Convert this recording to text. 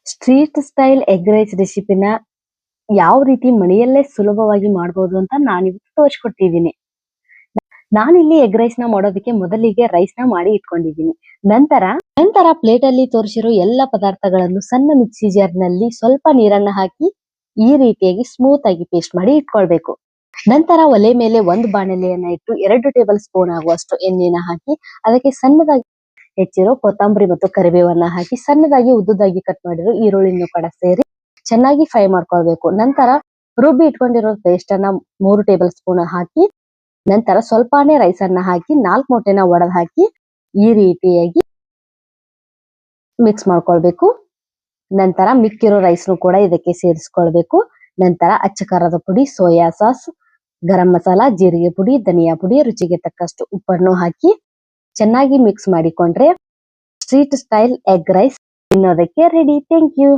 Street style egg rice ರೆಸಿಪಿನ ಯಾವ ರೀತಿ ಮನೆಯಲ್ಲೇ ಸುಲಭವಾಗಿ ಮಾಡಬಹುದು ಅಂತ ನಾನಿವತ್ತು ತೋರಿಸ್ಕೊಟ್ಟಿದ್ದೀನಿ. ನಾನಿಲ್ಲಿ ಎಗ್ ರೈಸ್ ನ ಮಾಡೋದಕ್ಕೆ ಮೊದಲಿಗೆ ರೈಸ್ ನ ಮಾಡಿ ಇಟ್ಕೊಂಡಿದ್ದೀನಿ. ನಂತರ ಪ್ಲೇಟ್ ಅಲ್ಲಿ ತೋರಿಸಿರೋ ಎಲ್ಲ ಪದಾರ್ಥಗಳನ್ನು ಸಣ್ಣ ಮಿಕ್ಸಿ ಜಾರ್ ನಲ್ಲಿ ಸ್ವಲ್ಪ ನೀರನ್ನ ಹಾಕಿ ಈ ರೀತಿಯಾಗಿ ಸ್ಮೂತ್ ಆಗಿ ಪೇಸ್ಟ್ ಮಾಡಿ ಇಟ್ಕೊಳ್ಬೇಕು. ನಂತರ ಒಲೆ ಮೇಲೆ ಒಂದು ಬಾಣಲೆಯನ್ನ ಇಟ್ಟು 2 ಟೇಬಲ್ ಸ್ಪೂನ್ ಆಗುವಷ್ಟು ಎಣ್ಣೆನ ಹಾಕಿ ಅದಕ್ಕೆ ಸಣ್ಣದಾಗಿ ಹೆಚ್ಚಿರೋ ಕೊತ್ತಂಬರಿ ಮತ್ತು ಕರಿಬೇವನ್ನ ಹಾಕಿ ಸಣ್ಣದಾಗಿ ಉದ್ದುದಾಗಿ ಕಟ್ ಮಾಡಿರೋ ಈರುಳ್ಳಿಯನ್ನು ಕೂಡ ಸೇರಿ ಚೆನ್ನಾಗಿ ಫ್ರೈ ಮಾಡ್ಕೊಳ್ಬೇಕು. ನಂತರ ರುಬ್ಬಿ ಇಟ್ಕೊಂಡಿರೋ ಪೇಸ್ಟ್ ಅನ್ನ 3 ಟೇಬಲ್ ಸ್ಪೂನ್ ಹಾಕಿ ನಂತರ ಸ್ವಲ್ಪನೇ ರೈಸ್ ಅನ್ನ ಹಾಕಿ 4 ಮೊಟ್ಟೆನ ಒಡೆದು ಹಾಕಿ ಈ ರೀತಿಯಾಗಿ ಮಿಕ್ಸ್ ಮಾಡ್ಕೊಳ್ಬೇಕು. ನಂತರ ಮಿಕ್ಕಿರೋ ರೈಸ್ ಕೂಡ ಇದಕ್ಕೆ ಸೇರಿಸ್ಕೊಳ್ಬೇಕು. ನಂತರ ಅಚ್ಚ ಖಾರದ ಪುಡಿ, ಸೋಯಾ ಸಾಸ್, ಗರಂ ಮಸಾಲಾ, ಜೀರಿಗೆ ಪುಡಿ, ಧನಿಯಾ ಪುಡಿ, ರುಚಿಗೆ ತಕ್ಕಷ್ಟು ಉಪ್ಪನ್ನು ಹಾಕಿ ಚೆನ್ನಾಗಿ ಮಿಕ್ಸ್ ಮಾಡಿಕೊಂಡ್ರೆ ಸ್ಟ್ರೀಟ್ ಸ್ಟೈಲ್ ಎಗ್ ರೈಸ್ ತಿನ್ನೋದಕ್ಕೆ ರೆಡಿ. Thank you.